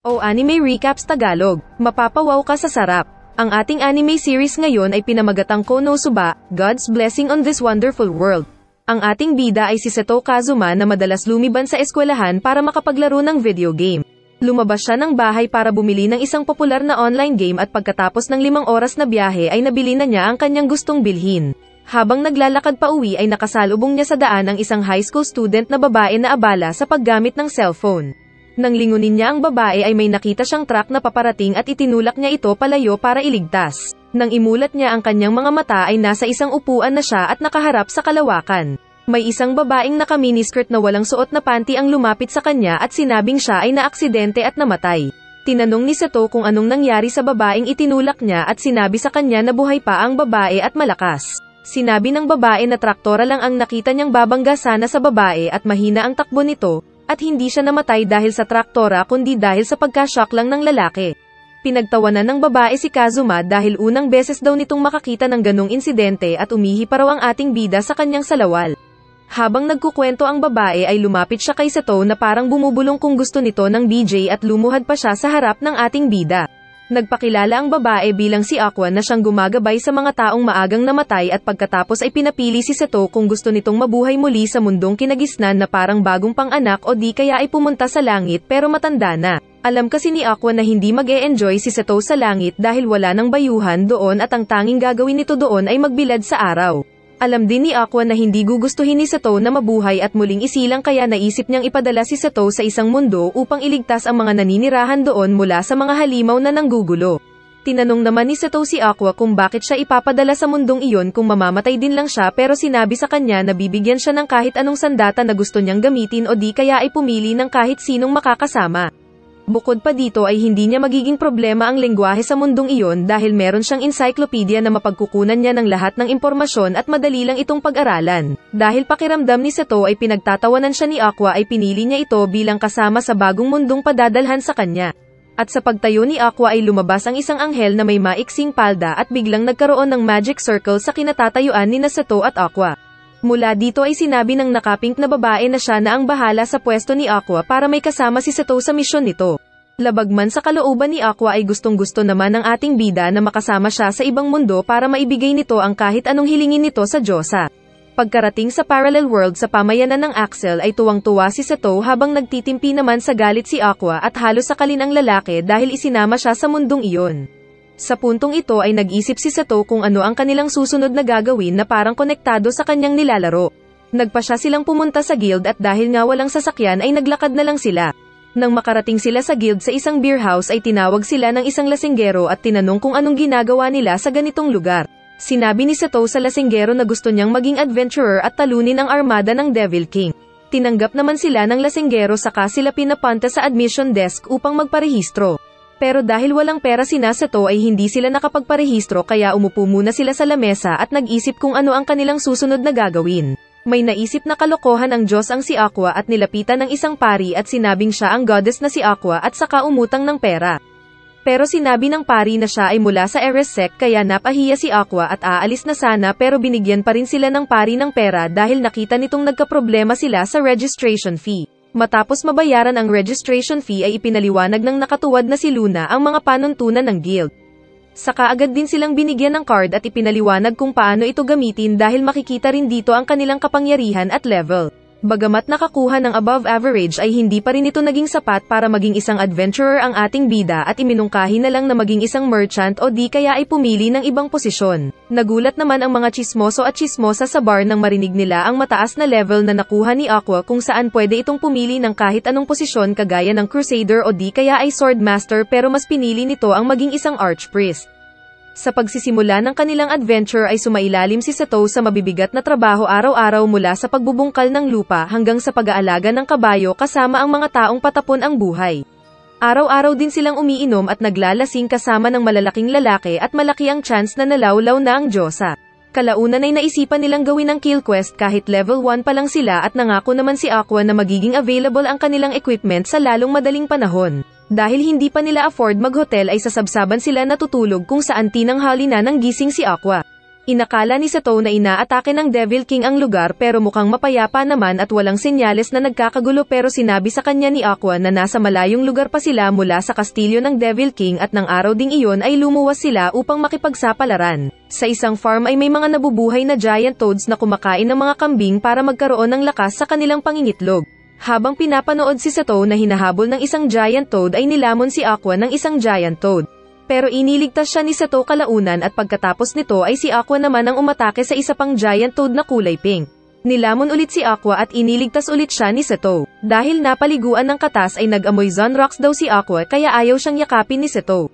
O Anime Recaps Tagalog, mapapawaw ka sa sarap. Ang ating anime series ngayon ay pinamagatang Konosuba, God's Blessing on This Wonderful World. Ang ating bida ay si Seto Kazuma na madalas lumiban sa eskwelahan para makapaglaro ng video game. Lumabas siya ng bahay para bumili ng isang popular na online game at pagkatapos ng 5 oras na biyahe ay nabili na niya ang kanyang gustong bilhin. Habang naglalakad pa uwi ay nakasalubong niya sa daan ang isang high school student na babae na abala sa paggamit ng cellphone. Nang lingunin niya ang babae ay may nakita siyang truck na paparating at itinulak niya ito palayo para iligtas. Nang imulat niya ang kanyang mga mata ay nasa isang upuan na siya at nakaharap sa kalawakan. May isang babaeng naka-miniskirt na walang suot na panty ang lumapit sa kanya at sinabing siya ay naaksidente at namatay. Tinanong ni Seto kung anong nangyari sa babaeng itinulak niya at sinabi sa kanya na buhay pa ang babae at malakas. Sinabi ng babae na traktora lang ang nakita niyang babangga sana sa babae at mahina ang takbo nito, at hindi siya namatay dahil sa traktora kundi dahil sa pagka-shock lang ng lalaki. Pinagtawanan ng babae si Kazuma dahil unang beses daw nitong makakita ng ganong insidente at umihi pa raw ang ating bida sa kanyang salawal. Habang nagkukwento ang babae ay lumapit siya kay Seto na parang bumubulong kung gusto nito ng BJ at lumuhad pa siya sa harap ng ating bida. Nagpakilala ang babae bilang si Aqua na siyang gumagabay sa mga taong maagang namatay at pagkatapos ay pinapili si Seto kung gusto nitong mabuhay muli sa mundong kinagisnan na parang bagong pang-anak o di kaya ay pumunta sa langit pero matanda na. Alam kasi ni Aqua na hindi mag-e-enjoy si Seto sa langit dahil wala nang bayuhan doon at ang tanging gagawin nito doon ay magbilad sa araw. Alam din ni Aqua na hindi gugustuhin ni Seto na mabuhay at muling isilang kaya naisip niyang ipadala si Seto sa isang mundo upang iligtas ang mga naninirahan doon mula sa mga halimaw na nanggugulo. Tinanong naman ni Seto si Aqua kung bakit siya ipapadala sa mundong iyon kung mamamatay din lang siya pero sinabi sa kanya na bibigyan siya ng kahit anong sandata na gusto niyang gamitin o di kaya ay pumili ng kahit sinong makakasama. Bukod pa dito ay hindi niya magiging problema ang lengguwahe sa mundong iyon dahil meron siyang encyclopedia na mapagkukunan niya ng lahat ng impormasyon at madali lang itong pag-aralan. Dahil pakiramdam ni Seto ay pinagtatawanan siya ni Aqua ay pinili niya ito bilang kasama sa bagong mundong padadalhan sa kanya. At sa pagtayo ni Aqua ay lumabas ang isang anghel na may maiksing palda at biglang nagkaroon ng magic circle sa kinatatayuan ni Seto at Aqua. Mula dito ay sinabi ng nakapink na babae na siya na ang bahala sa pwesto ni Aqua para may kasama si Seto sa misyon nito. Labagman sa kalooban ni Aqua ay gustong-gusto naman ng ating bida na makasama siya sa ibang mundo para maibigay nito ang kahit anong hilingin nito sa Diyosa. Pagkarating sa parallel world sa pamayanan ng Axel ay tuwang-tuwa si Seto habang nagtitimpi naman sa galit si Aqua at halos sakalin ang lalaki dahil isinama siya sa mundong iyon. Sa puntong ito ay nag-isip si Seto kung ano ang kanilang susunod na gagawin na parang konektado sa kanyang nilalaro. Nagpasya silang pumunta sa guild at dahil nga walang sasakyan ay naglakad na lang sila. Nang makarating sila sa guild sa isang beer house ay tinawag sila ng isang lasinggero at tinanong kung anong ginagawa nila sa ganitong lugar. Sinabi ni Seto sa lasinggero na gusto niyang maging adventurer at talunin ang armada ng Devil King. Tinanggap naman sila ng lasinggero saka sila pinapunta sa admission desk upang magparehistro. Pero dahil walang pera sina Seto ay hindi sila nakapagparehistro kaya umupo muna sila sa lamesa at nag-isip kung ano ang kanilang susunod na gagawin. May naisip na kalokohan ang Diyos ang si Aqua at nilapitan ng isang pari at sinabing siya ang goddess na si Aqua at saka umutang ng pera. Pero sinabi ng pari na siya ay mula sa Eres sect kaya napahiya si Aqua at aalis na sana pero binigyan pa rin sila ng pari ng pera dahil nakita nitong nagkaproblema sila sa registration fee. Matapos mabayaran ang registration fee ay ipinaliwanag ng nakatuwad na si Luna ang mga panuntunan ng guild. Saka agad din silang binigyan ng card at ipinaliwanag kung paano ito gamitin dahil makikita rin dito ang kanilang kapangyarihan at level. Bagamat nakakuha ng above average ay hindi pa rin ito naging sapat para maging isang adventurer ang ating bida at iminungkahi na lang na maging isang merchant o di kaya ay pumili ng ibang posisyon. Nagulat naman ang mga tsismoso at tsismosa sa bar nang marinig nila ang mataas na level na nakuha ni Aqua kung saan pwede itong pumili ng kahit anong posisyon kagaya ng crusader o di kaya ay swordmaster pero mas pinili nito ang maging isang archpriest. Sa pagsisimula ng kanilang adventure ay sumailalim si Seto sa mabibigat na trabaho araw-araw mula sa pagbubungkal ng lupa hanggang sa pag-aalaga ng kabayo kasama ang mga taong patapon ang buhay. Araw-araw din silang umiinom at naglalasing kasama ng malalaking lalaki at malaki ang chance na nalawlaw na ang Diyosa. Kalaunan ay naisipan nilang gawin ang kill quest kahit level 1 pa lang sila at nangako naman si Aqua na magiging available ang kanilang equipment sa lalong madaling panahon. Dahil hindi pa nila afford mag-hotel ay sasabsaban sila natutulog kung saan tinanghali na nang gising si Aqua. Inakala ni Seto na inaatake ng Devil King ang lugar pero mukhang mapayapa naman at walang senyales na nagkakagulo, pero sinabi sa kanya ni Aqua na nasa malayong lugar pa sila mula sa kastilyo ng Devil King at ng araw ding iyon ay lumuwas sila upang makipagsapalaran. Sa isang farm ay may mga nabubuhay na giant toads na kumakain ng mga kambing para magkaroon ng lakas sa kanilang pangingitlog. Habang pinapanood si Seto na hinahabol ng isang giant toad ay nilamon si Aqua ng isang giant toad. Pero iniligtas siya ni Seto kalaunan at pagkatapos nito ay si Aqua naman ang umatake sa isa pang giant toad na kulay pink. Nilamon ulit si Aqua at iniligtas ulit siya ni Seto. Dahil napaliguan ng katas ay nag-amoy Zonrox daw si Aqua kaya ayaw siyang yakapin ni Seto.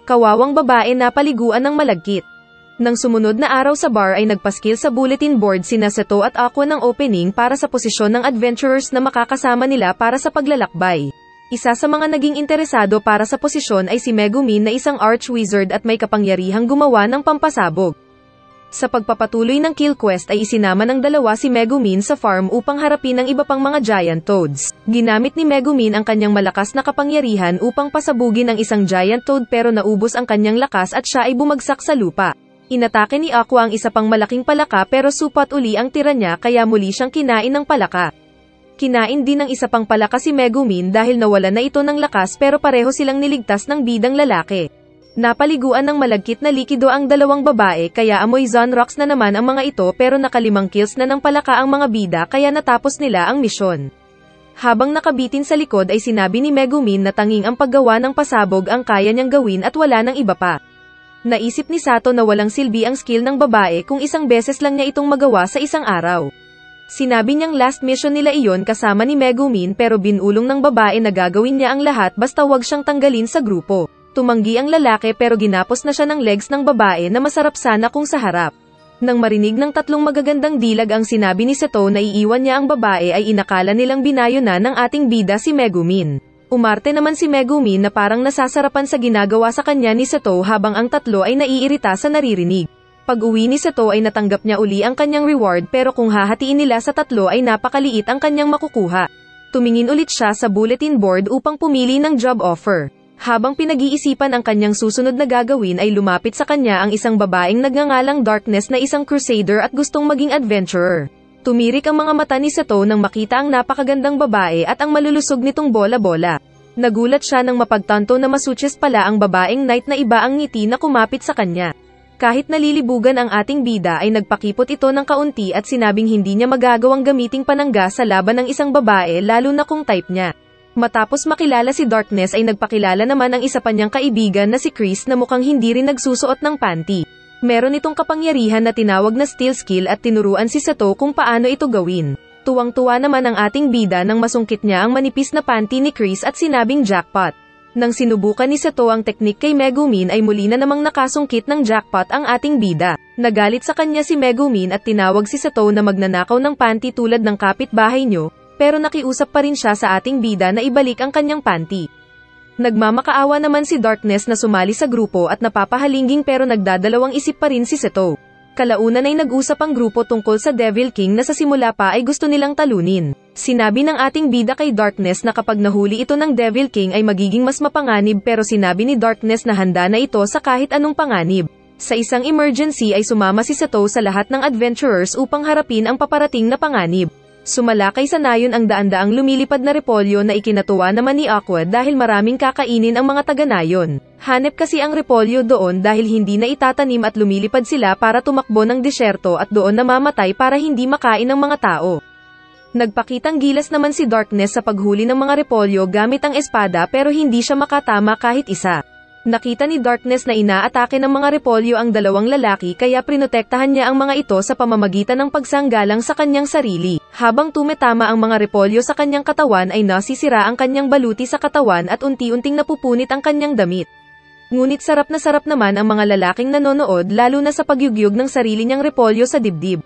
Kawawang babae napaliguan ng malagkit. Nang sumunod na araw sa bar ay nagpaskil sa bulletin board sina Seto at Aqua ng opening para sa posisyon ng adventurers na makakasama nila para sa paglalakbay. Isa sa mga naging interesado para sa posisyon ay si Megumin na isang archwizard at may kapangyarihang gumawa ng pampasabog. Sa pagpapatuloy ng kill quest ay isinama ng dalawa si Megumin sa farm upang harapin ang iba pang mga giant toads. Ginamit ni Megumin ang kanyang malakas na kapangyarihan upang pasabugin ang isang giant toad pero naubos ang kanyang lakas at siya ay bumagsak sa lupa. Inatake ni Aqua ang isa pang malaking palaka pero supat uli ang tira niya kaya muli siyang kinain ng palaka. Kinain din ng isa pang palaka si Megumin dahil nawala na ito ng lakas pero pareho silang niligtas ng bidang lalaki. Napaliguan ng malagkit na likido ang dalawang babae kaya amoy Zonrox na naman ang mga ito pero nakalimang kills na ng palaka ang mga bida kaya natapos nila ang misyon. Habang nakabitin sa likod ay sinabi ni Megumin na tanging ang paggawa ng pasabog ang kaya niyang gawin at wala ng iba pa. Naisip ni Sato na walang silbi ang skill ng babae kung isang beses lang niya itong magawa sa isang araw. Sinabi niyang last mission nila iyon kasama ni Megumin pero binulong ng babae na gagawin niya ang lahat basta wag siyang tanggalin sa grupo. Tumanggi ang lalaki pero ginapos na siya ng legs ng babae na masarap sana kung sa harap. Nang marinig ng tatlong magagandang dilag ang sinabi ni Seto na iiwan niya ang babae ay inakala nilang binayo na ng ating bida si Megumin. Umarte naman si Megumin na parang nasasarapan sa ginagawa sa kanya ni Seto habang ang tatlo ay naiirita sa naririnig. Pag-uwi ni Seto ay natanggap niya uli ang kanyang reward pero kung hahatiin nila sa tatlo ay napakaliit ang kanyang makukuha. Tumingin ulit siya sa bulletin board upang pumili ng job offer. Habang pinag-iisipan ang kanyang susunod na gagawin ay lumapit sa kanya ang isang babaeng nagngangalang Darkness na isang crusader at gustong maging adventurer. Tumirik ang mga mata ni Seto nang makita ang napakagandang babae at ang malulusog nitong bola-bola. Nagulat siya nang mapagtanto na masuches pala ang babaeng knight na iba ang ngiti na kumapit sa kanya. Kahit nalilibugan ang ating bida ay nagpakipot ito ng kaunti at sinabing hindi niya magagawang gamiting panangga sa laban ng isang babae lalo na kung type niya. Matapos makilala si Darkness ay nagpakilala naman ang isa pa niyang kaibigan na si Chris na mukhang hindi rin nagsusuot ng panty. Meron itong kapangyarihan na tinawag na steel skill at tinuruan si Seto kung paano ito gawin. Tuwang-tuwa naman ang ating bida nang masungkit niya ang manipis na panty ni Chris at sinabing jackpot. Nang sinubukan ni Seto ang teknik kay Megumin ay muli na namang nakasungkit ng jackpot ang ating bida. Nagalit sa kanya si Megumin at tinawag si Seto na magnanakaw ng panty tulad ng kapitbahay nyo, pero nakiusap pa rin siya sa ating bida na ibalik ang kanyang panty. Nagmamakaawa naman si Darkness na sumali sa grupo at napapahalinging pero nagdadalawang isip pa rin si Seto. Kalaunan ay nag-usap ang grupo tungkol sa Devil King na sa simula pa ay gusto nilang talunin. Sinabi ng ating bida kay Darkness na kapag nahuli ito ng Devil King ay magiging mas mapanganib pero sinabi ni Darkness na handa na ito sa kahit anong panganib. Sa isang emergency ay sumama si Seto sa lahat ng adventurers upang harapin ang paparating na panganib. Sumalakay sa nayon ang daan-daang lumilipad na repolyo na ikinatuwa naman ni Aqua dahil maraming kakainin ang mga taga-nayon. Hanep kasi ang repolyo doon dahil hindi na itatanim at lumilipad sila para tumakbo ng disyerto at doon namamatay para hindi makain ng mga tao. Nagpakitang gilas naman si Darkness sa paghuli ng mga repolyo gamit ang espada pero hindi siya makatama kahit isa. Nakita ni Darkness na inaatake ng mga repolyo ang dalawang lalaki kaya prinotektahan niya ang mga ito sa pamamagitan ng pagsanggalang sa kanyang sarili. Habang tumetama ang mga repolyo sa kanyang katawan ay nasisira ang kanyang baluti sa katawan at unti-unting napupunit ang kanyang damit. Ngunit sarap naman ang mga lalaking nanonood lalo na sa pagyugyug ng sarili niyang repolyo sa dibdib.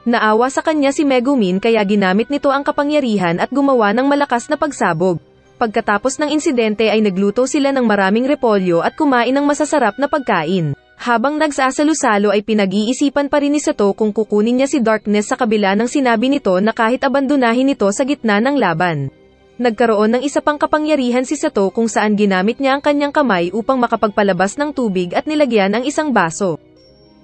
Naawa sa kanya si Megumin kaya ginamit nito ang kapangyarihan at gumawa ng malakas na pagsabog. Pagkatapos ng insidente ay nagluto sila ng maraming repolyo at kumain ng masasarap na pagkain. Habang nagsasalo-salo ay pinag-iisipan pa rin ni Seto kung kukunin niya si Darkness sa kabila ng sinabi nito na kahit abandonahin ito sa gitna ng laban. Nagkaroon ng isa pang kapangyarihan si Seto kung saan ginamit niya ang kanyang kamay upang makapagpalabas ng tubig at nilagyan ang isang baso.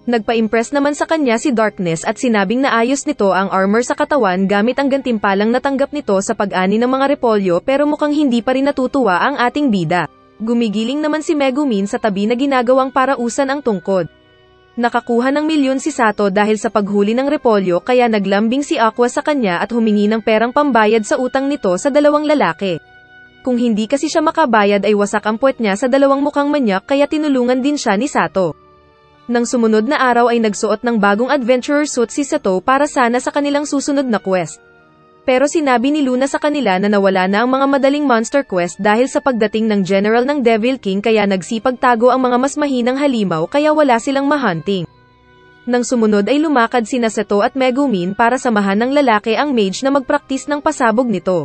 Nagpa-impress naman sa kanya si Darkness at sinabing naayos nito ang armor sa katawan gamit ang gantimpalang natanggap nito sa pag-ani ng mga repolyo pero mukhang hindi pa rin natutuwa ang ating bida. Gumigiling naman si Megumin sa tabi na ginagawang parausan ang tungkod. Nakakuha ng milyon si Sato dahil sa paghuli ng repolyo kaya naglambing si Aqua sa kanya at humingi ng perang pambayad sa utang nito sa dalawang lalaki. Kung hindi kasi siya makabayad ay wasak ang puwet niya sa dalawang mukhang manyak kaya tinulungan din siya ni Sato. Nang sumunod na araw ay nagsuot ng bagong adventurer suit si Sato para sana sa kanilang susunod na quest. Pero sinabi ni Luna sa kanila na nawala na ang mga madaling monster quest dahil sa pagdating ng general ng Devil King kaya nagsipagtago ang mga mas mahinang halimaw kaya wala silang mahunting. Nang sumunod ay lumakad sina Sato at Megumin para samahan ng lalaki ang mage na magpraktis ng pasabog nito.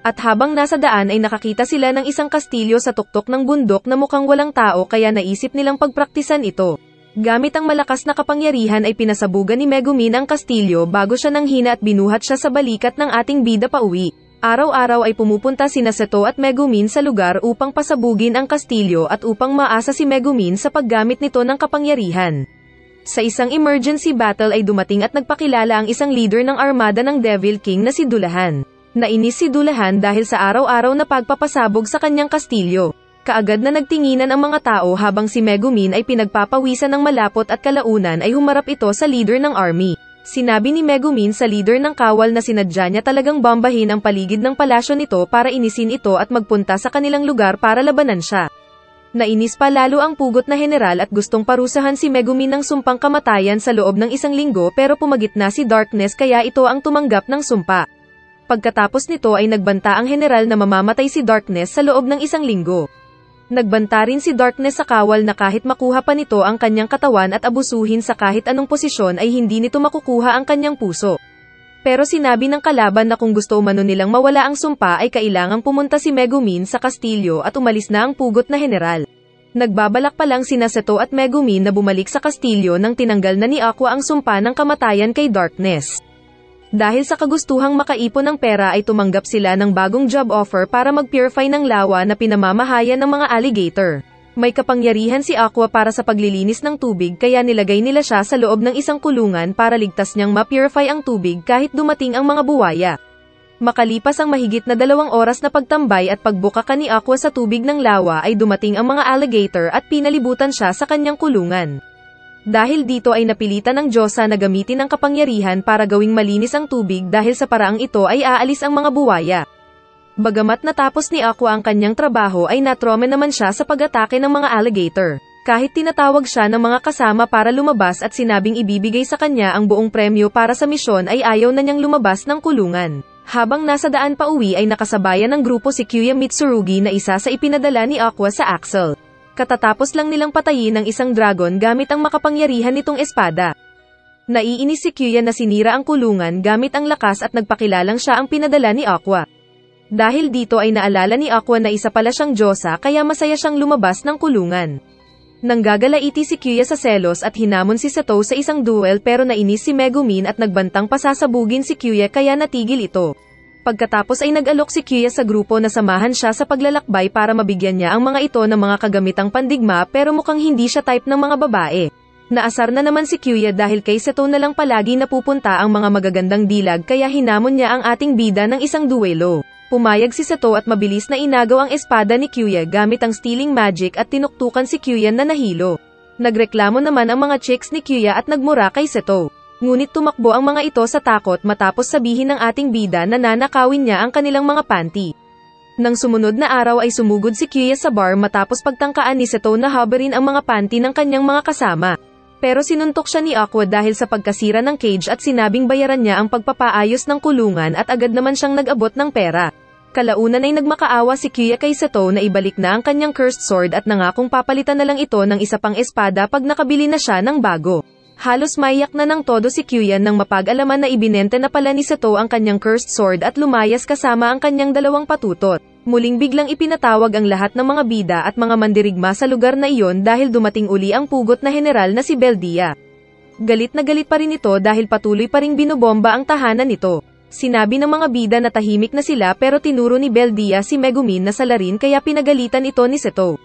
At habang nasa daan ay nakakita sila ng isang kastilyo sa tuktok ng bundok na mukhang walang tao kaya naisip nilang pagpraktisan ito. Gamit ang malakas na kapangyarihan ay pinasabugan ni Megumin ang kastilyo bago siya nanghina at binuhat siya sa balikat ng ating bida pauwi. Araw-araw ay pumupunta sina Sato at Megumin sa lugar upang pasabugin ang kastilyo at upang maasa si Megumin sa paggamit nito ng kapangyarihan. Sa isang emergency battle ay dumating at nagpakilala ang isang leader ng armada ng Devil King na si Dullahan. Nainis si Dullahan dahil sa araw-araw na pagpapasabog sa kanyang kastilyo. Kaagad na nagtinginan ang mga tao habang si Megumin ay pinagpapawisan ng malapot at kalaunan ay humarap ito sa leader ng army. Sinabi ni Megumin sa leader ng kawal na sinadya niya talagang bombahin ang paligid ng palasyo nito para inisin ito at magpunta sa kanilang lugar para labanan siya. Nainis pa lalo ang pugot na general at gustong parusahan si Megumin ng sumpang kamatayan sa loob ng 1 linggo pero pumagitna si Darkness kaya ito ang tumanggap ng sumpa. Pagkatapos nito ay nagbanta ang general na mamamatay si Darkness sa loob ng 1 linggo. Nagbanta rin si Darkness sa kawal na kahit makuha pa nito ang kanyang katawan at abusuhin sa kahit anong posisyon ay hindi nito makukuha ang kanyang puso. Pero sinabi ng kalaban na kung gusto umano nilang mawala ang sumpa ay kailangang pumunta si Megumin sa kastilyo at umalis na ang pugot na general. Nagbabalak pa lang sina Sato at Megumin na bumalik sa kastilyo nang tinanggal na ni Aqua ang sumpa ng kamatayan kay Darkness. Dahil sa kagustuhang makaipon ng pera ay tumanggap sila ng bagong job offer para mag-purify ng lawa na pinamamahayan ng mga alligator. May kapangyarihan si Aqua para sa paglilinis ng tubig kaya nilagay nila siya sa loob ng isang kulungan para ligtas niyang ma-purify ang tubig kahit dumating ang mga buwaya. Makalipas ang mahigit na 2 oras na pagtambay at pagbuka ni Aqua sa tubig ng lawa ay dumating ang mga alligator at pinalibutan siya sa kanyang kulungan. Dahil dito ay napilitan ng Diyosa na gamitin ang kapangyarihan para gawing malinis ang tubig dahil sa paraang ito ay aalis ang mga buwaya. Bagamat natapos ni Aqua ang kanyang trabaho ay natrome naman siya sa pag-atake ng mga alligator. Kahit tinatawag siya ng mga kasama para lumabas at sinabing ibibigay sa kanya ang buong premyo para sa misyon ay ayaw na niyang lumabas ng kulungan. Habang nasa daan pa uwi ay nakasabayan ng grupo si Kyuya Mitsurugi na isa sa ipinadala ni Aqua sa Axel. Katatapos lang nilang patayin ang isang dragon gamit ang makapangyarihan nitong espada. Naiinis si Kyuya na sinira ang kulungan gamit ang lakas at nagpakilalang siya ang pinadala ni Aqua. Dahil dito ay naalala ni Aqua na isa pala siyang Diyosa kaya masaya siyang lumabas ng kulungan. Nanggagalaiti si Kyuya sa selos at hinamon si Sato sa isang duel pero nainis si Megumin at nagbantang pasasabugin si Kyuya kaya natigil ito. Pagkatapos ay nag-alok si Kyuya sa grupo na samahan siya sa paglalakbay para mabigyan niya ang mga ito ng mga kagamitang pandigma pero mukhang hindi siya type ng mga babae. Naasar na naman si Kyuya dahil kay Sato na lang palagi napupunta ang mga magagandang dilag kaya hinamon niya ang ating bida ng isang duelo. Pumayag si Sato at mabilis na inagaw ang espada ni Kyuya gamit ang stealing magic at tinuktukan si Kyuya na nahilo. Nagreklamo naman ang mga chicks ni Kyuya at nagmura kay Sato. Ngunit tumakbo ang mga ito sa takot matapos sabihin ng ating bida na nanakawin niya ang kanilang mga panty. Nang sumunod na araw ay sumugod si Kyuya sa bar matapos pagtangkaan ni Sato na habarin ang mga panty ng kanyang mga kasama. Pero sinuntok siya ni Aqua dahil sa pagkasira ng cage at sinabing bayaran niya ang pagpapaayos ng kulungan at agad naman siyang nag-abot ng pera. Kalaunan ay nagmakaawa si Kyuya kay Sato na ibalik na ang kanyang cursed sword at nangakong papalitan na lang ito ng isa pang espada pag nakabili na siya ng bago. Halos maiyak na ng todo si Kyuya nang mapag-alaman na ibinenta na pala ni Sato ang kanyang cursed sword at lumayas kasama ang kanyang 2 patutot. Muling biglang ipinatawag ang lahat ng mga bida at mga mandirigma sa lugar na iyon dahil dumating uli ang pugot na general na si Beldia. Galit na galit pa rin ito dahil patuloy pa ring binobomba ang tahanan nito. Sinabi ng mga bida na tahimik na sila pero tinuro ni Beldia si Megumin na salarin kaya pinagalitan ito ni Sato.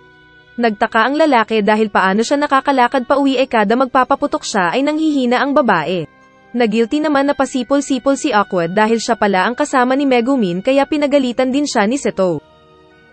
Nagtaka ang lalaki dahil paano siya nakakalakad pa uwi kada magpapaputok siya ay nanghihina ang babae. Nagilty naman na pasipol-sipol si Aqua dahil siya pala ang kasama ni Megumin kaya pinagalitan din siya ni Seto.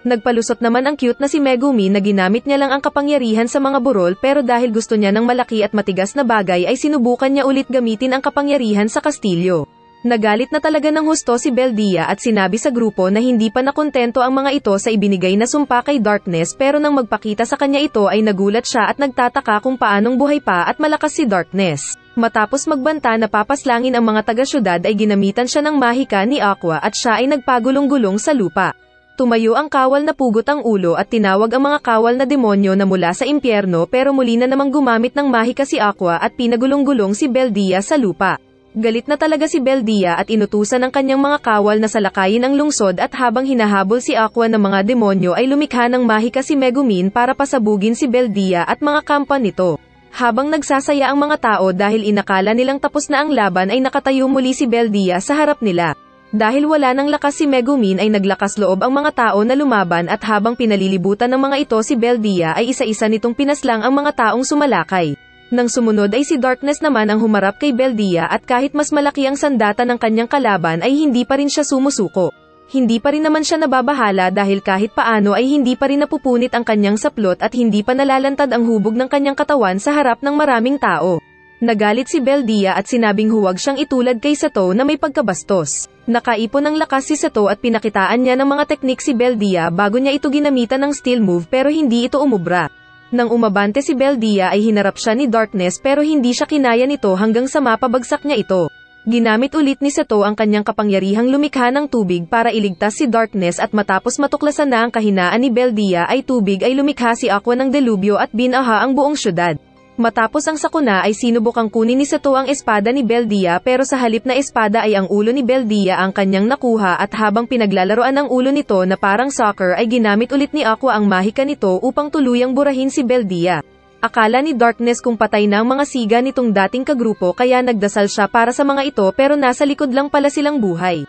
Nagpalusot naman ang cute na si Megumin na ginamit niya lang ang kapangyarihan sa mga burol pero dahil gusto niya ng malaki at matigas na bagay ay sinubukan niya ulit gamitin ang kapangyarihan sa kastilyo. Nagalit na talaga ng husto si Beldia at sinabi sa grupo na hindi pa nakontento ang mga ito sa ibinigay na sumpa kay Darkness pero nang magpakita sa kanya ito ay nagulat siya at nagtataka kung paanong buhay pa at malakas si Darkness. Matapos magbanta na papaslangin ang mga taga-syudad ay ginamitan siya ng mahika ni Aqua at siya ay nagpagulong-gulong sa lupa. Tumayo ang kawal na pugot ang ulo at tinawag ang mga kawal na demonyo na mula sa impyerno pero muli na namang gumamit ng mahika si Aqua at pinagulong-gulong si Beldia sa lupa. Galit na talaga si Beldia at inutusan ng kanyang mga kawal na salakayin ang lungsod at habang hinahabol si Aqua ng mga demonyo ay lumikha ng mahika si Megumin para pasabugin si Beldia at mga kampa nito. Habang nagsasaya ang mga tao dahil inakala nilang tapos na ang laban ay nakatayo muli si Beldia sa harap nila. Dahil wala nang lakas si Megumin ay naglakas loob ang mga tao na lumaban at habang pinalilibutan ng mga ito si Beldia ay isa-isa nitong pinaslang ang mga taong sumalakay. Nang sumunod ay si Darkness naman ang humarap kay Beldia at kahit mas malaki ang sandata ng kanyang kalaban ay hindi pa rin siya sumusuko. Hindi pa rin naman siya nababahala dahil kahit paano ay hindi pa rin napupunit ang kanyang saplot at hindi pa nalalantad ang hubog ng kanyang katawan sa harap ng maraming tao. Nagalit si Beldia at sinabing huwag siyang itulad kay Seto na may pagkabastos. Nakaipon ng lakas si Seto at pinakitaan niya ng mga teknik si Beldia bago niya ito ginamitan ng steel move pero hindi ito umubra. Nang umabante si Beldia ay hinarap siya ni Darkness pero hindi siya kinaya nito hanggang sa mapabagsak niya ito. Ginamit ulit ni Seto ang kanyang kapangyarihang lumikha ng tubig para iligtas si Darkness at matapos matuklasan na ang kahinaan ni Beldia ay tubig ay lumikha si Aqua ng delubyo at binaha ang buong syudad. Matapos ang sakuna ay sinubukang kunin ni Seto ang espada ni Beldia pero sa halip na espada ay ang ulo ni Beldia ang kanyang nakuha at habang pinaglalaroan ang ulo nito na parang soccer ay ginamit ulit ni Aqua ang mahika nito upang tuluyang burahin si Beldia. Akala ni Darkness kung patay na ang mga siga nitong dating kagrupo kaya nagdasal siya para sa mga ito pero nasa likod lang pala silang buhay.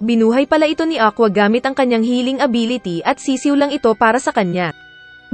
Binuhay pala ito ni Aqua gamit ang kanyang healing ability at sisiw lang ito para sa kanya.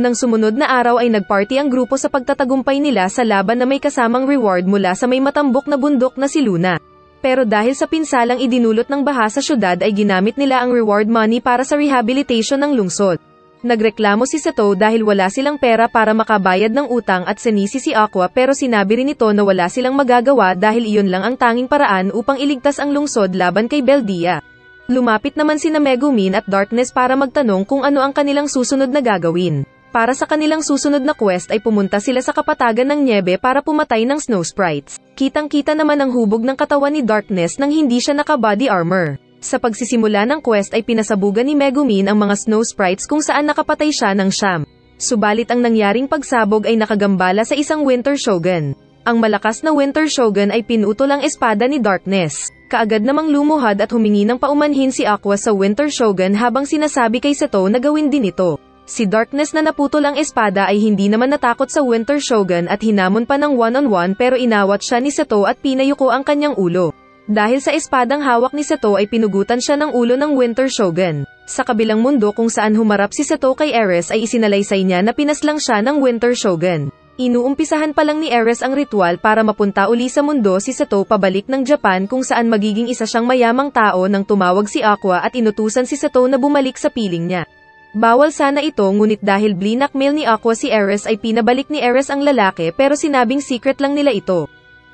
Nang sumunod na araw ay nagparty ang grupo sa pagtatagumpay nila sa laban na may kasamang reward mula sa may matambok na bundok na si Luna. Pero dahil sa pinsalang idinulot ng baha sa syudad ay ginamit nila ang reward money para sa rehabilitation ng lungsod. Nagreklamo si Seto dahil wala silang pera para makabayad ng utang at sinisi si Aqua pero sinabi rin nito na wala silang magagawa dahil iyon lang ang tanging paraan upang iligtas ang lungsod laban kay Beldia. Lumapit naman sina Megumin at Darkness para magtanong kung ano ang kanilang susunod na gagawin. Para sa kanilang susunod na quest ay pumunta sila sa kapatagan ng nyebe para pumatay ng snow sprites. Kitang-kita naman ang hubog ng katawan ni Darkness nang hindi siya naka-body armor. Sa pagsisimula ng quest ay pinasabugan ni Megumin ang mga snow sprites kung saan nakapatay siya ng siyam. Subalit ang nangyaring pagsabog ay nakagambala sa isang Winter Shogun. Ang malakas na Winter Shogun ay pinutol ang espada ni Darkness. Kaagad namang lumuhad at humingi ng paumanhin si Aqua sa Winter Shogun habang sinasabi kay Seto na gawin din ito. Si Darkness na naputol ang espada ay hindi naman natakot sa Winter Shogun at hinamon pa ng one-on-one pero inawat siya ni Seto at pinayuko ang kanyang ulo. Dahil sa espadang hawak ni Seto ay pinugutan siya ng ulo ng Winter Shogun. Sa kabilang mundo kung saan humarap si Seto kay Ares ay isinalaysay niya na pinaslang siya ng Winter Shogun. Inuumpisahan pa lang ni Ares ang ritual para mapunta uli sa mundo si Seto pabalik ng Japan kung saan magiging isa siyang mayamang tao nang tumawag si Aqua at inutusan si Seto na bumalik sa piling niya. Bawal sana ito ngunit dahil blinakmail ni Aqua si Ares ay pinabalik ni Ares ang lalaki pero sinabing secret lang nila ito.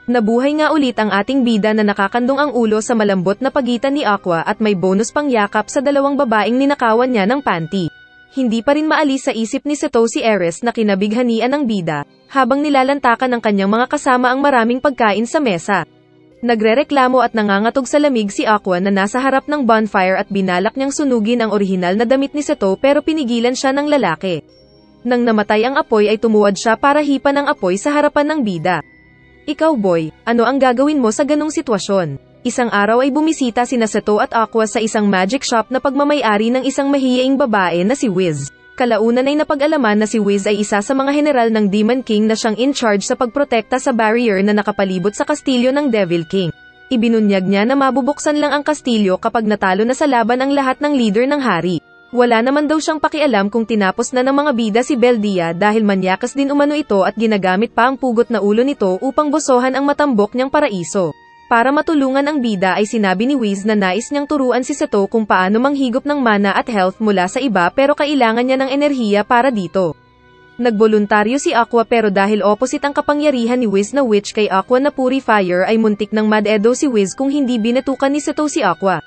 Nabuhay nga ulit ang ating bida na nakakandong ang ulo sa malambot na pagitan ni Aqua at may bonus pang yakap sa dalawang babaeng ninakawan niya ng panty. Hindi pa rin maalis sa isip ni Seto si Ares na kinabighanian ng bida, habang nilalantakan ng kanyang mga kasama ang maraming pagkain sa mesa. Nagrereklamo at nangangatog sa lamig si Aqua na nasa harap ng bonfire at binalak niyang sunugin ang orihinal na damit ni Seto pero pinigilan siya ng lalaki. Nang namatay ang apoy ay tumuwad siya para hipan ang apoy sa harapan ng bida. Ikaw boy, ano ang gagawin mo sa ganong sitwasyon? Isang araw ay bumisita sina Seto at Aqua sa isang magic shop na pagmamay-ari ng isang mahiyaing babae na si Wiz. Kalaunan ay napag-alaman na si Wiz ay isa sa mga general ng Demon King na siyang in charge sa pagprotekta sa barrier na nakapalibot sa kastilyo ng Devil King. Ibinunyag niya na mabubuksan lang ang kastilyo kapag natalo na sa laban ang lahat ng leader ng hari. Wala naman daw siyang pakialam kung tinapos na ng mga bida si Beldia dahil manyakas din umano ito at ginagamit pa ang pugot na ulo nito upang bosohan ang matambok niyang paraiso. Para matulungan ang bida ay sinabi ni Wiz na nais niyang turuan si Seto kung paano manghigop ng mana at health mula sa iba pero kailangan niya ng enerhiya para dito. Nagboluntaryo si Aqua pero dahil opposite ang kapangyarihan ni Wiz na witch kay Aqua na purifier ay muntik ng mad-edo si Wiz kung hindi binatukan ni Seto si Aqua.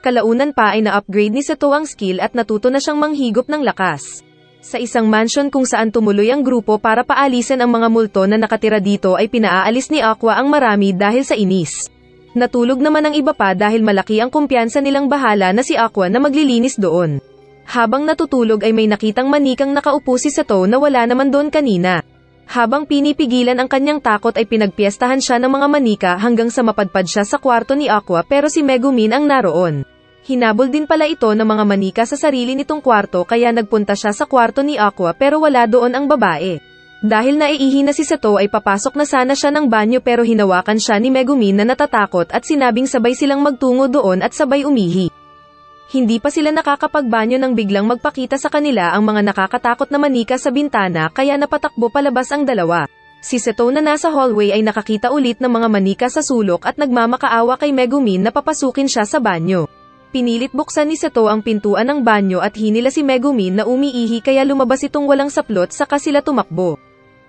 Kalaunan pa ay na-upgrade ni Seto ang skill at natuto na siyang manghigop ng lakas. Sa isang mansion kung saan tumuloy ang grupo para paalisin ang mga multo na nakatira dito ay pinaalis ni Aqua ang marami dahil sa inis. Natulog naman ang iba pa dahil malaki ang kumpiyansa nilang bahala na si Aqua na maglilinis doon. Habang natutulog ay may nakitang manikang nakaupo si Seto na wala naman doon kanina. Habang pinipigilan ang kanyang takot ay pinagpiestahan siya ng mga manika hanggang sa mapadpad siya sa kwarto ni Aqua pero si Megumin ang naroon. Hinabol din pala ito ng mga manika sa sarili nitong kwarto kaya nagpunta siya sa kwarto ni Aqua pero wala doon ang babae. Dahil naiihi na si Seto ay papasok na sana siya ng banyo pero hinawakan siya ni Megumin na natatakot at sinabing sabay silang magtungo doon at sabay umihi. Hindi pa sila nakakapagbanyo nang biglang magpakita sa kanila ang mga nakakatakot na manika sa bintana kaya napatakbo palabas ang dalawa. Si Seto na nasa hallway ay nakakita ulit ng mga manika sa sulok at nagmamakaawa kay Megumin na papasukin siya sa banyo. Pinilit buksan ni Seto ang pintuan ng banyo at hinila si Megumin na umiihi kaya lumabas itong walang saplot saka sila tumakbo.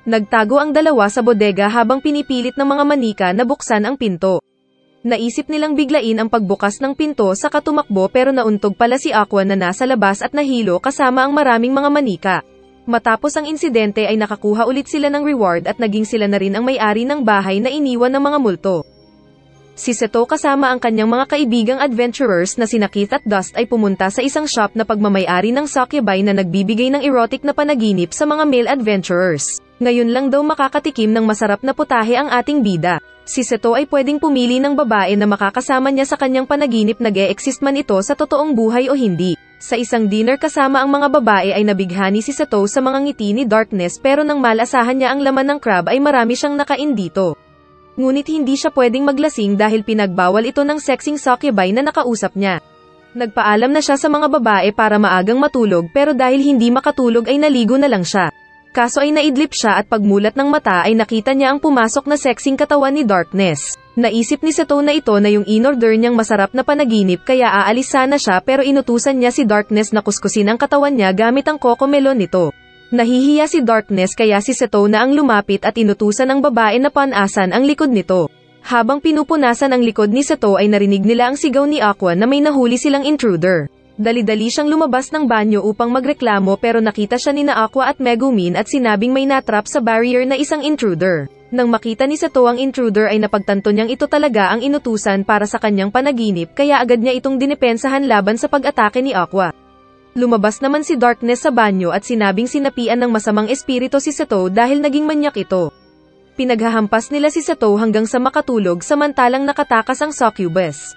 Nagtago ang dalawa sa bodega habang pinipilit ng mga manika na buksan ang pinto. Naisip nilang biglain ang pagbukas ng pinto saka tumakbo pero nauntog pala si Aqua na nasa labas at nahilo kasama ang maraming mga manika. Matapos ang insidente ay nakakuha ulit sila ng reward at naging sila na rin ang may-ari ng bahay na iniwan ng mga multo. Si Seto kasama ang kanyang mga kaibigang adventurers na sina Keith at Dust ay pumunta sa isang shop na pagmamayari ng Succubay na nagbibigay ng erotic na panaginip sa mga male adventurers. Ngayon lang daw makakatikim ng masarap na putahe ang ating bida. Si Seto ay pwedeng pumili ng babae na makakasama niya sa kanyang panaginip nag-e-exist man ito sa totoong buhay o hindi. Sa isang dinner kasama ang mga babae ay nabighani si Seto sa mga ngiti ni Darkness pero nang malasahan niya ang laman ng crab ay marami siyang nakain dito. Ngunit hindi siya pwedeng maglasing dahil pinagbawal ito ng sexing succubay na nakausap niya. Nagpaalam na siya sa mga babae para maagang matulog pero dahil hindi makatulog ay naligo na lang siya. Kaso ay naidlip siya at pagmulat ng mata ay nakita niya ang pumasok na sexing katawan ni Darkness. Naisip ni Seto na ito na yung in-order niyang masarap na panaginip kaya aalis sana siya pero inutusan niya si Darkness na kuskusin ang katawan niya gamit ang cocomelon nito. Nahihiya si Darkness kaya si Seto na ang lumapit at inutusan ng babae na panasan ang likod nito. Habang pinupunasan ang likod ni Seto ay narinig nila ang sigaw ni Aqua na may nahuli silang intruder. Dali-dali siyang lumabas ng banyo upang magreklamo pero nakita siya ni na Aqua at Megumin at sinabing may natrap sa barrier na isang intruder. Nang makita ni Seto ang intruder ay napagtanto niyang ito talaga ang inutusan para sa kanyang panaginip kaya agad niya itong dinepensahan laban sa pag-atake ni Aqua. Lumabas naman si Darkness sa banyo at sinabing sinapian ng masamang espiritu si Seto dahil naging manyak ito. Pinaghahampas nila si Seto hanggang sa makatulog samantalang nakatakas ang succubus.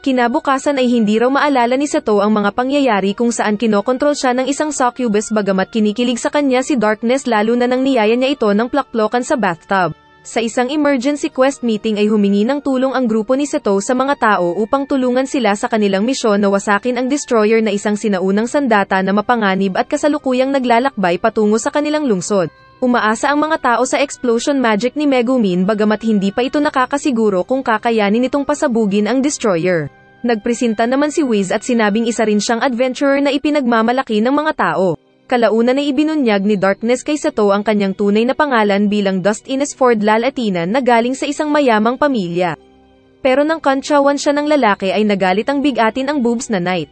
Kinabukasan ay hindi raw maalala ni Seto ang mga pangyayari kung saan kinokontrol siya ng isang succubus bagamat kinikilig sa kanya si Darkness lalo na nang niyaya niya ito ng plakplokan sa bathtub. Sa isang emergency quest meeting ay humingi ng tulong ang grupo ni Seto sa mga tao upang tulungan sila sa kanilang misyon na wasakin ang destroyer na isang sinaunang sandata na mapanganib at kasalukuyang naglalakbay patungo sa kanilang lungsod. Umaasa ang mga tao sa explosion magic ni Megumin bagamat hindi pa ito nakakasiguro kung kakayanin itong pasabugin ang destroyer. Nagpresenta naman si Wiz at sinabing isa rin siyang adventurer na ipinagmamalaki ng mga tao. Kalaunan ay ibinunyag ni Darkness kay Seto ang kanyang tunay na pangalan bilang Dust Inesford Lalatinan na galing sa isang mayamang pamilya. Pero nang kantsawan siya ng lalaki ay nagalit ang bigatin ang boobs na knight.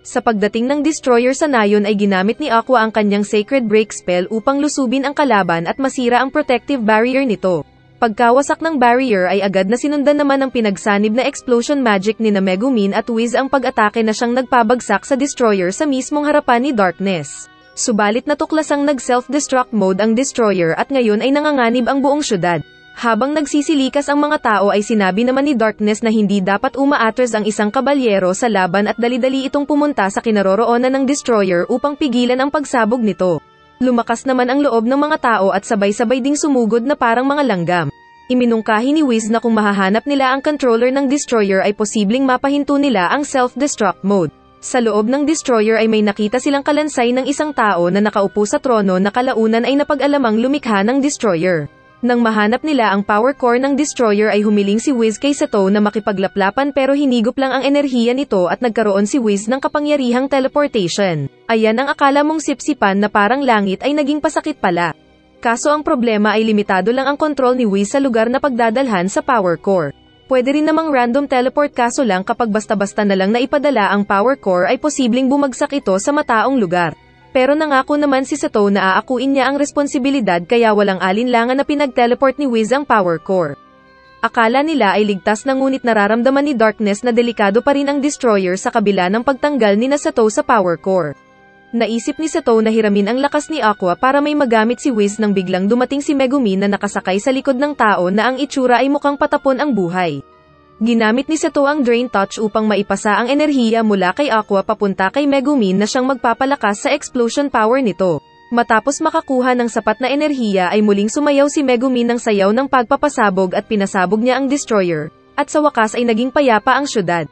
Sa pagdating ng destroyer sa nayon ay ginamit ni Aqua ang kanyang sacred break spell upang lusubin ang kalaban at masira ang protective barrier nito. Pagkawasak ng barrier ay agad na sinundan naman ng pinagsanib na explosion magic ni Megumin at Wiz ang pag-atake na siyang nagpabagsak sa destroyer sa mismong harapan ni Darkness. Subalit natuklasang nag-self-destruct mode ang destroyer at ngayon ay nanganganib ang buong syudad. Habang nagsisilikas ang mga tao ay sinabi naman ni Darkness na hindi dapat umaatras ang isang kabalyero sa laban at dali-dali itong pumunta sa kinaroroonan ng destroyer upang pigilan ang pagsabog nito. Lumakas naman ang loob ng mga tao at sabay-sabay ding sumugod na parang mga langgam. Iminungkahi ni Wiz na kung mahahanap nila ang controller ng destroyer ay posibleng mapahinto nila ang self-destruct mode. Sa loob ng destroyer ay may nakita silang kalansay ng isang tao na nakaupo sa trono na kalaunan ay napag-alamang lumikha ng destroyer. Nang mahanap nila ang power core ng destroyer ay humiling si Whis kay Sato na makipaglaplapan pero hinigop lang ang enerhiya nito at nagkaroon si Whis ng kapangyarihang teleportation. Ayan ang akala mong sipsipan na parang langit ay naging pasakit pala. Kaso ang problema ay limitado lang ang kontrol ni Whis sa lugar na pagdadalhan sa power core. Pwede rin namang random teleport kaso lang kapag basta-basta na lang naipadala ang power core ay posibleng bumagsak ito sa mataong lugar. Pero nangako naman si Sato na aakuin niya ang responsibilidad kaya walang alinlangan na pinag-teleport ni Whis ang power core. Akala nila ay ligtas na ngunit nararamdaman ni Darkness na delikado pa rin ang destroyer sa kabila ng pagtanggal ni Sato sa power core. Naisip ni Sato na hiramin ang lakas ni Aqua para may magamit si Whis nang biglang dumating si Megumin na nakasakay sa likod ng tao na ang itsura ay mukhang patapon ang buhay. Ginamit ni Sato ang Drain Touch upang maipasa ang enerhiya mula kay Aqua papunta kay Megumin na siyang magpapalakas sa explosion power nito. Matapos makakuha ng sapat na enerhiya ay muling sumayaw si Megumin ng sayaw ng pagpapasabog at pinasabog niya ang destroyer, at sa wakas ay naging payapa ang syudad.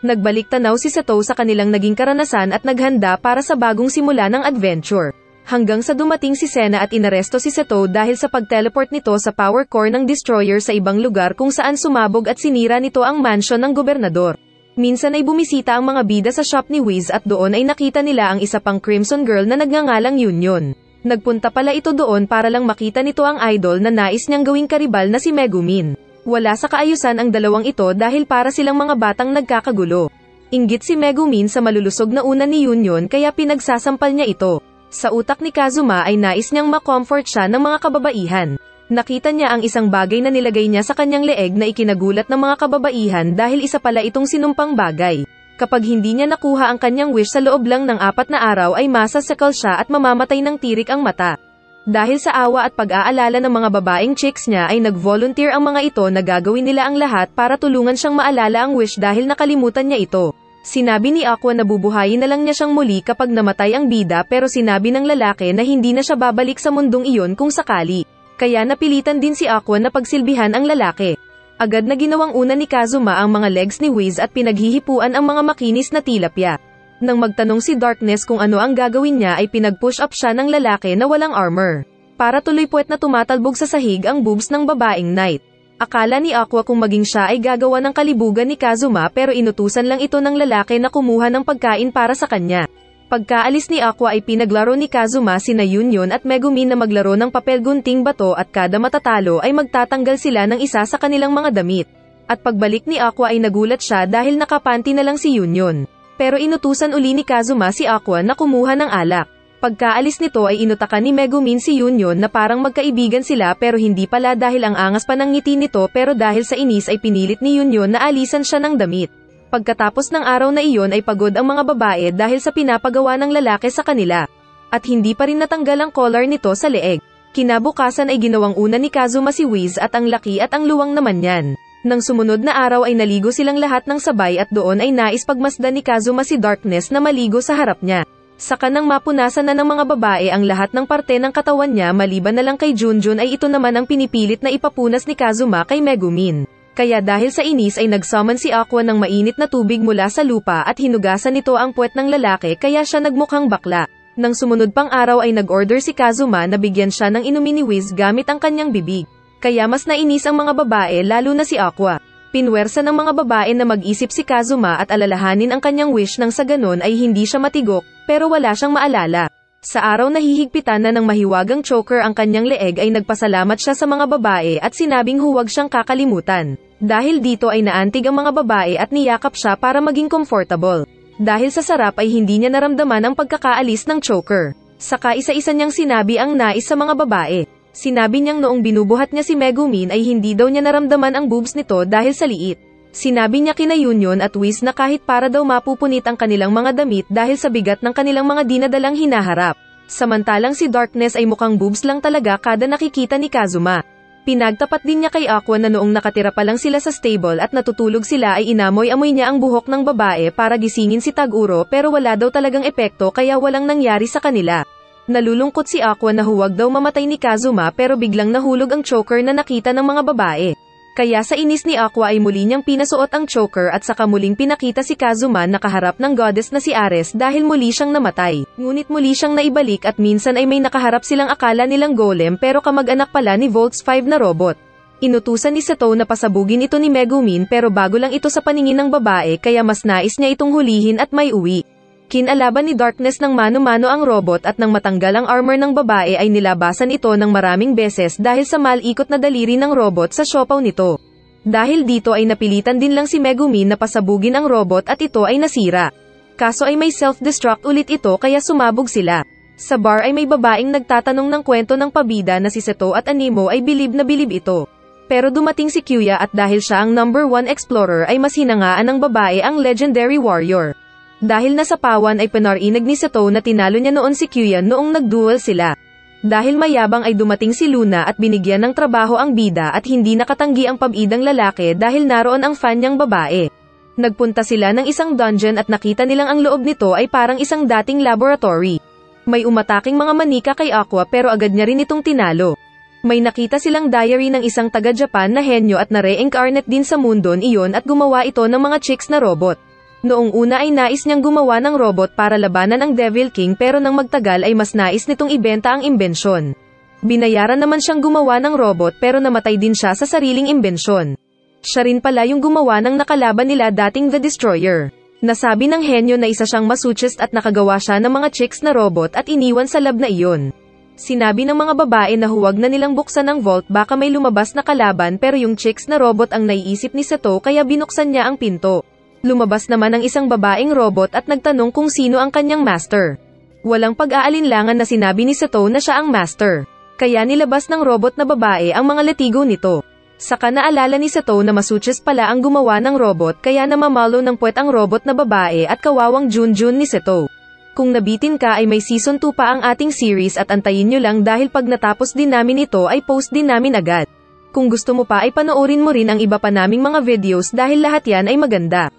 Nagbalik tanaw si Sato sa kanilang naging karanasan at naghanda para sa bagong simula ng adventure. Hanggang sa dumating si Senna at inaresto si Sato dahil sa pag-teleport nito sa power core ng destroyer sa ibang lugar kung saan sumabog at sinira nito ang mansion ng gobernador. Minsan ay bumisita ang mga bida sa shop ni Whis at doon ay nakita nila ang isa pang Crimson Girl na nagngangalang Union. Nagpunta pala ito doon para lang makita nito ang idol na nais niyang gawing karibal na si Megumin. Wala sa kaayusan ang dalawang ito dahil para silang mga batang nagkakagulo. Inggit si Megumin sa malulusog na una ni Union kaya pinagsasampal niya ito. Sa utak ni Kazuma ay nais niyang ma-comfort siya ng mga kababaihan. Nakita niya ang isang bagay na nilagay niya sa kanyang leeg na ikinagulat ng mga kababaihan dahil isa pala itong sinumpang bagay. Kapag hindi niya nakuha ang kanyang wish sa loob lang ng 4 na araw ay masasakal siya at mamamatay ng tirik ang mata. Dahil sa awa at pag-aalala ng mga babaeng chicks niya ay nag-volunteer ang mga ito na gagawin nila ang lahat para tulungan siyang maalala ang wish dahil nakalimutan niya ito. Sinabi ni Aqua na bubuhayin na lang niya siyang muli kapag namatay ang bida pero sinabi ng lalaki na hindi na siya babalik sa mundong iyon kung sakali. Kaya napilitan din si Aqua na pagsilbihan ang lalaki. Agad na ginawang una ni Kazuma ang mga legs ni Whis at pinaghihipuan ang mga makinis na tilapia. Nang magtanong si Darkness kung ano ang gagawin niya ay pinag-push up siya ng lalaki na walang armor. Para tuloy puwet na tumatalbog sa sahig ang boobs ng babaeng knight. Akala ni Aqua kung maging siya ay gagawa ng kalibugan ni Kazuma pero inutusan lang ito ng lalaki na kumuha ng pagkain para sa kanya. Pagkaalis ni Aqua ay pinaglaro ni Kazuma sina Union at Megumin na maglaro ng papel gunting bato at kada matatalo ay magtatanggal sila ng isa sa kanilang mga damit. At pagbalik ni Aqua ay nagulat siya dahil nakapanty na lang si Union. Pero inutusan uli ni Kazuma si Aqua na kumuha ng alak. Pagkaalis nito ay inutakan ni Megumin si Union na parang magkaibigan sila pero hindi pala dahil ang angas pa ng ngiti nito pero dahil sa inis ay pinilit ni Union na alisan siya ng damit. Pagkatapos ng araw na iyon ay pagod ang mga babae dahil sa pinapagawa ng lalaki sa kanila. At hindi pa rin natanggal ang collar nito sa leeg. Kinabukasan ay ginawang una ni Kazuma si Whis at ang laki at ang luwang naman yan. Nang sumunod na araw ay naligo silang lahat ng sabay at doon ay nais pagmasdan ni Kazuma si Darkness na maligo sa harap niya. Saka nang mapunasan na ng mga babae ang lahat ng parte ng katawan niya maliban na lang kay Junjun ay ito naman ang pinipilit na ipapunas ni Kazuma kay Megumin. Kaya dahil sa inis ay nagsummon si Aqua ng mainit na tubig mula sa lupa at hinugasan nito ang puwet ng lalaki kaya siya nagmukhang bakla. Nang sumunod pang araw ay nag-order si Kazuma na bigyan siya ng inumin ni Whis gamit ang kanyang bibig. Kaya mas nainis ang mga babae lalo na si Aqua. Pinwersa ng mga babae na mag-isip si Kazuma at alalahanin ang kanyang wish nang sa ganon ay hindi siya matigok, pero wala siyang maalala. Sa araw na hihigpitan na ng mahiwagang choker ang kanyang leeg ay nagpasalamat siya sa mga babae at sinabing huwag siyang kakalimutan. Dahil dito ay naantig ang mga babae at niyakap siya para maging comfortable. Dahil sa sarap ay hindi niya naramdaman ang pagkakaalis ng choker. Saka isa-isa niyang sinabi ang nais sa mga babae. Sinabi niyang noong binubuhat niya si Megumin ay hindi daw niya naramdaman ang boobs nito dahil sa liit. Sinabi niya kina Union at Whis na kahit para daw mapupunit ang kanilang mga damit dahil sa bigat ng kanilang mga dinadalang hinaharap. Samantalang si Darkness ay mukhang boobs lang talaga kada nakikita ni Kazuma. Pinagtapat din niya kay Aqua na noong nakatira pa lang sila sa stable at natutulog sila ay inamoy-amoy niya ang buhok ng babae para gisingin si Taguro pero wala daw talagang epekto kaya walang nangyari sa kanila. Nalulungkot si Aqua na huwag daw mamatay ni Kazuma pero biglang nahulog ang choker na nakita ng mga babae. Kaya sa inis ni Aqua ay muli niyang pinasuot ang choker at saka muling pinakita si Kazuma na kaharap ng goddess na si Ares dahil muli siyang namatay. Ngunit muli siyang naibalik at minsan ay may nakaharap silang akala nilang golem pero kamag-anak pala ni Volts 5 na robot. Inutusan ni Seto na pasabugin ito ni Megumin pero bago lang ito sa paningin ng babae kaya mas nais niya itong hulihin at may uwi. Kinalaban ni Darkness ng mano-mano ang robot at nang matanggal ang armor ng babae ay nilabasan ito ng maraming beses dahil sa malikot na daliri ng robot sa siopaw nito. Dahil dito ay napilitan din lang si Megumin na pasabugin ang robot at ito ay nasira. Kaso ay may self-destruct ulit ito kaya sumabog sila. Sa bar ay may babaeng nagtatanong ng kwento ng pabida na si Seto at Anemo ay bilib na bilib ito. Pero dumating si Kyuya at dahil siya ang number 1 explorer ay mas hinangaan ng babae ang legendary warrior. Dahil nasa pawan ay pinarinig ni Seto na tinalo niya noon si Kyuya noong nagduel sila. Dahil mayabang ay dumating si Luna at binigyan ng trabaho ang bida at hindi nakatanggi ang pabidang lalaki dahil naroon ang fan niyang babae. Nagpunta sila ng isang dungeon at nakita nilang ang loob nito ay parang isang dating laboratory. May umataking mga manika kay Aqua pero agad niya rin itong tinalo. May nakita silang diary ng isang taga-Japan na henyo at na-reincarnate din sa mundon iyon at gumawa ito ng mga chicks na robot. Noong una ay nais niyang gumawa ng robot para labanan ang Devil King pero nang magtagal ay mas nais nitong ibenta ang imbensyon. Binayaran naman siyang gumawa ng robot pero namatay din siya sa sariling imbensyon. Siya rin pala yung gumawa ng nakalaban nila dating The Destroyer. Nasabi ng henyo na isa siyang masuchist at nakagawa siya ng mga chicks na robot at iniwan sa lab na iyon. Sinabi ng mga babae na huwag na nilang buksan ang vault baka may lumabas na kalaban pero yung chicks na robot ang naiisip ni Seto kaya binuksan niya ang pinto. Lumabas naman ang isang babaeng robot at nagtanong kung sino ang kanyang master. Walang pag-aalinlangan na sinabi ni Seto na siya ang master. Kaya nilabas ng robot na babae ang mga latigo nito. Saka naalala ni Seto na masuchis pala ang gumawa ng robot kaya namamalo ng puwet ang robot na babae at kawawang Junjun ni Seto. Kung nabitin ka ay may season 2 pa ang ating series at antayin nyo lang dahil pag natapos din namin ito ay post din namin agad. Kung gusto mo pa ay panoorin mo rin ang iba pa naming mga videos dahil lahat yan ay maganda.